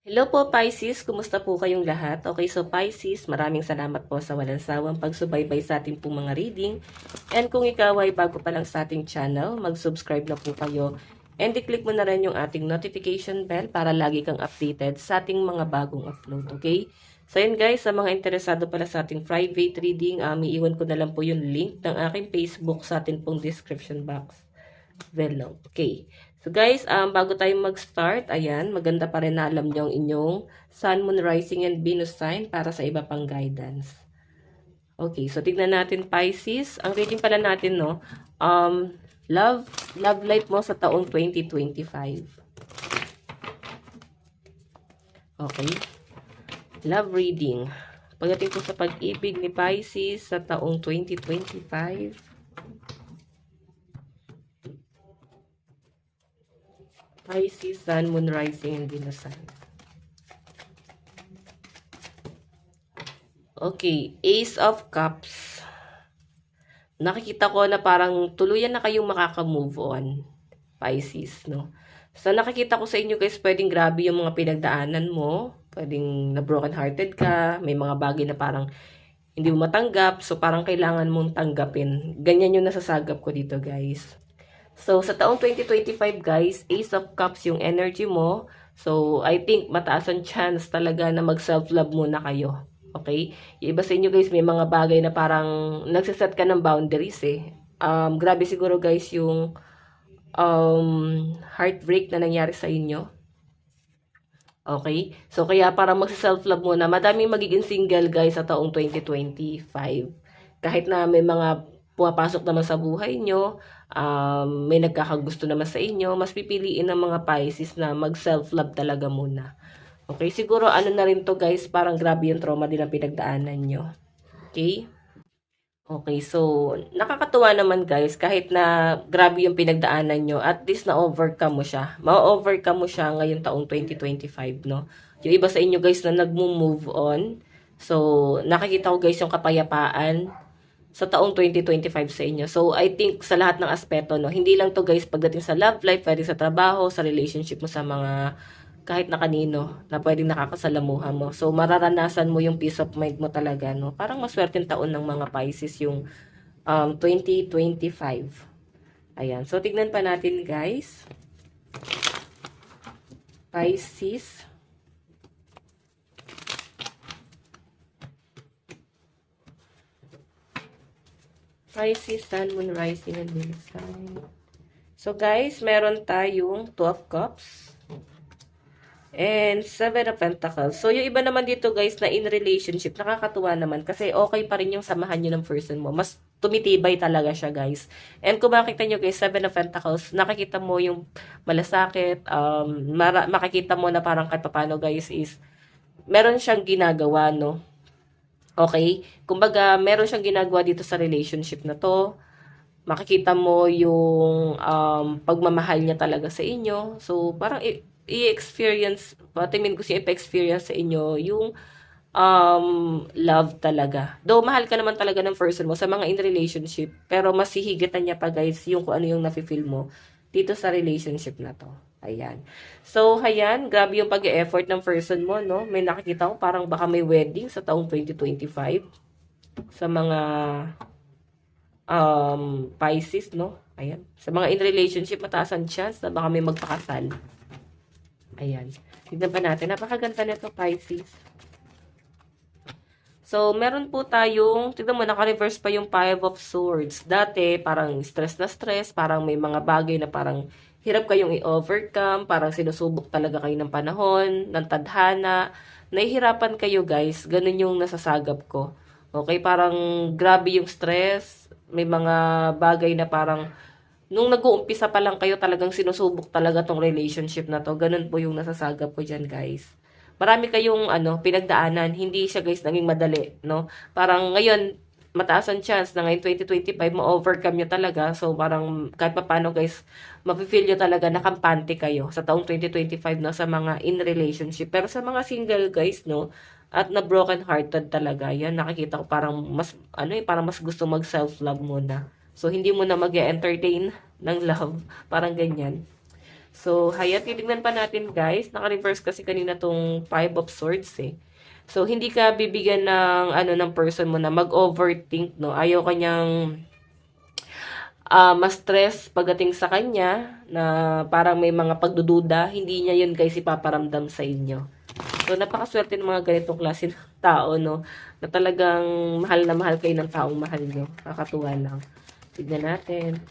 Hello po Pisces, kumusta po kayong lahat? Okay, so Pisces, maraming salamat po sa walang sawang pagsubaybay sa ating pong mga reading. And kung ikaw ay bago pa lang sa ating channel, mag-subscribe na po kayo. And i-click mo na rin yung ating notification bell para lagi kang updated sa ating mga bagong upload, okay? So yun guys, sa mga interesado pala sa ating private reading, iiwan ko na lang po yung link ng aking Facebook sa ating pong description box below. Okay. So guys, bago tayo mag-start, ayan, maganda pa rin na alam nyo ang inyong Sun, Moon, Rising, and Venus sign para sa iba pang guidance. Okay, so tignan natin Pisces. Ang reading pala natin, no, love life mo sa taong 2025. Okay. Love reading. Pagdating po sa pag-ibig ni Pisces sa taong 2025. Pisces, Sun, Moon, Rising, and Venus sign. Okay, Ace of Cups. Nakikita ko na parang tuluyan na kayong makaka-move on, Pisces, no? So, nakikita ko sa inyo guys, pwedeng grabe yung mga pinagdaanan mo. Pwedeng na broken hearted ka. May mga bagay na parang hindi mo matanggap. So, parang kailangan mong tanggapin. Ganyan yung nasasagap ko dito, guys. So, sa taong 2025, guys, Ace of Cups yung energy mo. So, I think mataas ang chance talaga na mag-self-love muna kayo. Okay? Yung iba sa inyo, guys, may mga bagay na parang nagsiset ka ng boundaries, eh. Grabe siguro, guys, yung heartbreak na nangyari sa inyo. Okay? So, kaya parang mag-self-love muna. Madaming magiging single, guys, sa taong 2025. Kahit na may mga pumapasok naman sa buhay nyo, may nagkakagusto naman sa inyo, mas pipiliin ng mga Pisces na mag-self-love talaga muna. Okay, siguro ano na rin to guys, parang grabe yung trauma din ang pinagdaanan nyo. Okay? Okay, so nakakatuwa naman guys, kahit na grabe yung pinagdaanan nyo, at least na-overcome mo siya. Ma-overcome mo siya ngayong taong 2025, no? Yung iba sa inyo guys na nag-move on, so nakikita ko guys yung kapayapaan sa taong 2025 sa inyo. So, I think sa lahat ng aspeto, no, hindi lang to guys pagdating sa love life, pwede sa trabaho, sa relationship mo sa mga kahit na kanino na pwedeng nakakasalamuha mo. So, mararanasan mo yung peace of mind mo talaga, no? Parang maswerteng taon ng mga Pisces yung 2025. Ayan. So, tignan pa natin guys. Pisces. Pisces, Sun, Moon, Rising, and Venus sign. So guys, meron tayong 2 of Cups and 7 of Pentacles. So yung iba naman dito guys na in relationship, nakakatuwa naman kasi okay pa rin yung samahan nyo ng person mo. Mas tumitibay talaga siya guys. And kung makikita nyo guys, 7 of Pentacles, nakikita mo yung malasakit, makikita mo na parang kahit paano guys is meron siyang ginagawa, no? Okay? Kumbaga, meron siyang ginagawa dito sa relationship na to. Makikita mo yung pagmamahal niya talaga sa inyo. So, parang i-experience, patimin ko siya i-experience sa inyo yung love talaga. Though, mahal ka naman talaga ng person mo sa mga in relationship, pero mas hihigitan niya pa guys yung kung ano yung nafe-feel mo dito sa relationship na to. Ayan. So, ayan, grabe yung pag-e-effort ng person mo, no? May nakikita ko parang baka may wedding sa taong 2025 sa mga Pisces, no? Ayan. Sa mga in relationship, mataas ang chance na baka may magpakasal. Ayan. Tignan pa natin. Napakaganda nito, Pisces. So, meron po tayong, tignan mo, naka-reverse pa yung Five of Swords. Dati, parang stress na stress, parang may mga bagay na parang hirap kayong i-overcome, parang sinusubok talaga kayo ng panahon, ng tadhana, nahihirapan kayo guys, ganun yung nasasagap ko. Okay, parang grabe yung stress, may mga bagay na parang, nung nag-uumpisa pa lang kayo talagang sinusubok talaga tong relationship na to, ganun po yung nasasagap ko dyan guys. Marami kayong pinagdaanan, hindi siya guys naging madali, no? Parang ngayon, mataas ang chance na ngayon 2025 ma-overcome nyo talaga. So, parang kahit pa paano guys, mafe-feel nyo talaga na kampante kayo sa taong 2025 no, sa mga in relationship. Pero sa mga single guys, no, at na broken hearted talaga, yan, nakikita ko parang mas, parang mas gusto mag self-love muna. So, hindi mo na mag-entertain ng love. Parang ganyan. So, hayat, titignan pa natin guys. Naka-reverse kasi kanina tong Five of Swords eh. So, hindi ka bibigyan ng, ng person mo na mag-overthink, no? Ayaw kanyang ma-stress pagdating sa kanya na parang may mga pagdududa. Hindi niya yun guys ipaparamdam sa inyo. So, napakaswerte ng mga ganitong klase ng tao, no? Na talagang mahal na mahal kayo ng taong mahal nyo. Kakatuwa lang. Tignan natin.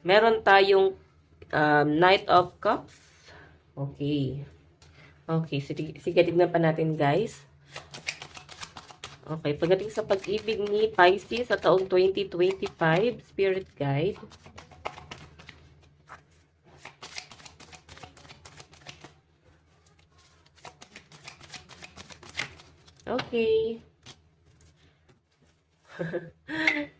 Meron tayong Knight of Cups. Okay. Okay, sige, tignan pa natin guys. Okay, pagdating sa pag-ibig ni Pisces sa taong 2025, Spirit Guide. Okay.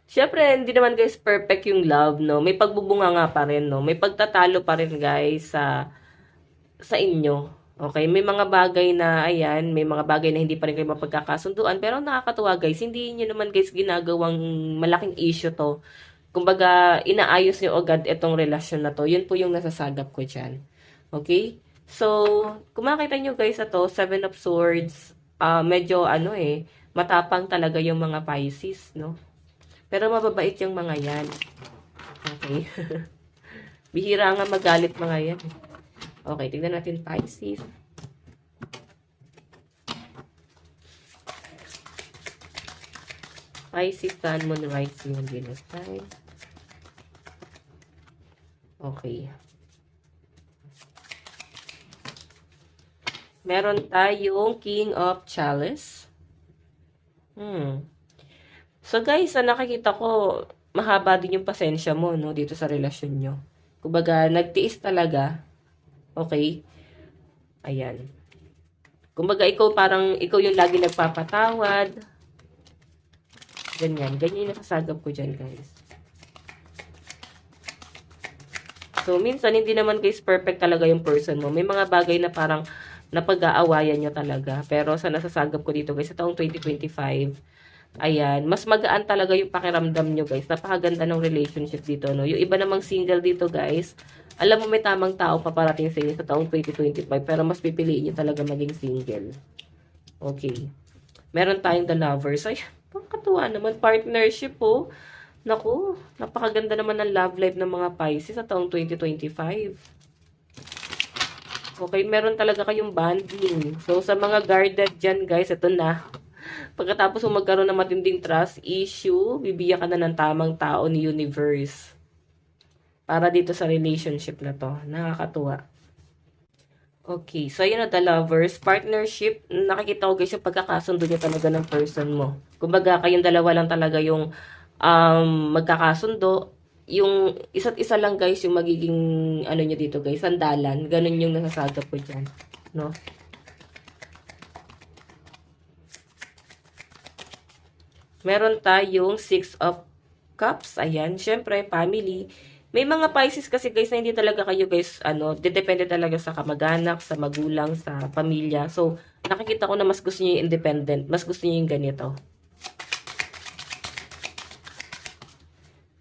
Siyempre, hindi naman guys perfect yung love, no? May pagbubunga nga pa rin, no? May pagtatalo pa rin guys sa inyo. Okay, may mga bagay na, ayan, may mga bagay na hindi pa rin kayo mapagkakasunduan. Pero nakakatuwa guys, hindi nyo naman guys ginagawang malaking issue to. Kumbaga, inaayos nyo agad itong relasyon na to. Yun po yung nasasagap ko dyan. Okay? So, kung makita nyo guys ito, Seven of Swords, medyo matapang talaga yung mga Pisces, no? Pero mababait yung mga yan. Okay? Bihira nga magalit mga yan. Okay, tignan natin Pisces. Pisces, Sun, Moon, Rising, and Venus sign. Okay. Meron tayong King of Chalice. So guys, nakikita ko, mahaba din yung pasensya mo, no, dito sa relasyon nyo. Kumbaga, nagtiis talaga. Okay? Ayan. Kumbaga, ikaw yung lagi nagpapatawad. Ganyan. Ganyan yung nasasagap ko dyan, guys. So, minsan, hindi naman guys perfect talaga yung person mo. May mga bagay na parang napag-aawayan nyo talaga. Pero sa nasasagap ko dito, guys, sa taong 2025, ayan, mas magaan talaga yung pakiramdam nyo, guys. Napakaganda ng relationship dito, no? Yung iba namang single dito, guys, alam mo may tamang tao paparating sa inyo sa taong 2025, pero mas pipiliin nyo talaga maging single. Okay. Meron tayong The Lovers. Ay, pangkatuwa naman. Partnership, oh. Naku, napakaganda naman ng love life ng mga Pisces sa taong 2025. Okay, meron talaga kayong bonding. So, sa mga guarded dyan, guys, ito na. Pagkatapos mo magkaroon ng matinding trust issue, bibigyan ka na ng tamang tao ni Universe. Para dito sa relationship na to. Nakakatuwa. Okay, so yun na The Lovers. Partnership, nakikita ko guys yung pagkakasundo niyo talaga ng person mo. Kumbaga, kayong dalawa lang talaga yung magkakasundo. Yung isa't isa lang guys yung magiging nyo dito guys, sandalan. Ganun yung nasasagap ko dyan. No? Meron tayong Six of Cups. Ayan, syempre, family. May mga Pisces kasi guys na hindi talaga kayo guys, depende talaga sa kamag-anak, sa magulang, sa pamilya. So, nakikita ko na mas gusto niyo yung independent. Mas gusto niyo yung ganito.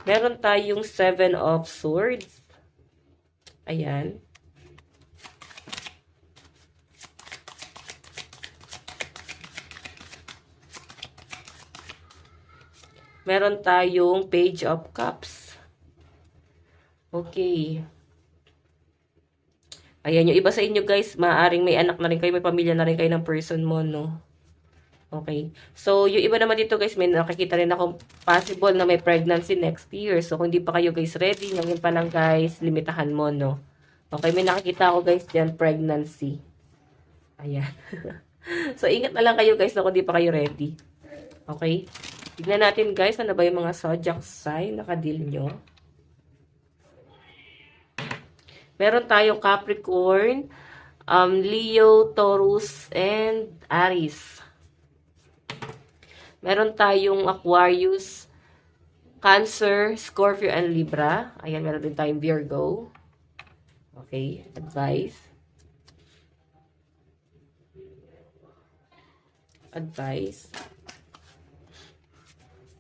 Meron tayong Seven of Swords. Ayan. Meron tayong Page of Cups. Okay. Ayan, yung iba sa inyo guys, maaaring may anak na rin kayo, may pamilya na rin kayo ng person mo, no? Okay. So, yung iba naman dito guys, may nakikita rin ako possible na may pregnancy next year. So, kung hindi pa kayo guys ready, ngayon pa lang guys, limitahan mo, no? Okay, may nakikita ako guys dyan, pregnancy. Ayan. So, ingat na lang kayo guys na kung hindi pa kayo ready. Okay? Tignan natin guys, ano ba yung mga zodiac sign na kadil nyo? Meron tayong Capricorn, Leo, Taurus, and Aries. Meron tayong Aquarius, Cancer, Scorpio, and Libra. Ayan, meron din tayong Virgo. Okay, advice. Advice.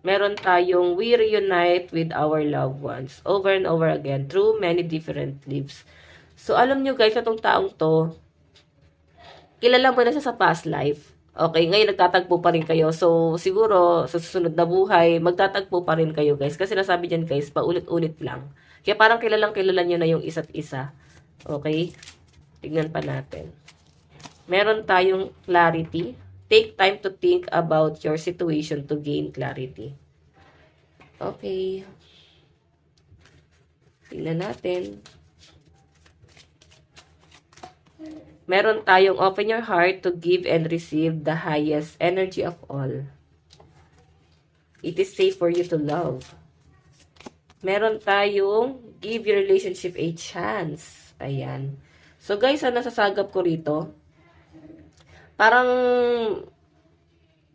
Meron tayong we reunite with our loved ones over and over again through many different lives. So, alam nyo guys, itong taong to, kilala mo na siya sa past life. Okay, ngayon nagtatagpo pa rin kayo. So, siguro, sa susunod na buhay, magtatagpo pa rin kayo, guys. Kasi nasabi dyan, guys, paulit-ulit lang. Kaya parang kilalang kilala nyo na yung isa't isa. Okay? Tignan pa natin. Meron tayong clarity. Take time to think about your situation to gain clarity. Okay. Tignan natin. Meron tayong open your heart to give and receive the highest energy of all. It is safe for you to love. Meron tayong give your relationship a chance. Ayan. So guys, ang nasasagap ko rito, parang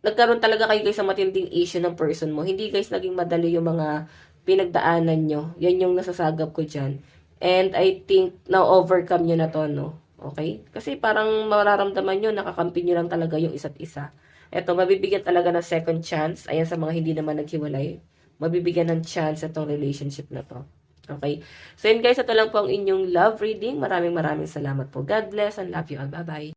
nagkaroon talaga kayo guys sa matinding issue ng person mo. Hindi guys naging madali yung mga pinagdaanan nyo. Yan yung nasasagap ko dyan. And I think na-overcome nyo na to, no? Okay? Kasi parang mararamdaman nyo, nakakampi nyo lang talaga yung isa't isa. Eto, mabibigyan talaga ng second chance. Ayan sa mga hindi naman naghiwalay. Mabibigyan ng chance itong relationship na to. Okay? So yun guys, ito lang po ang inyong love reading. Maraming salamat po. God bless and love you all. Bye-bye.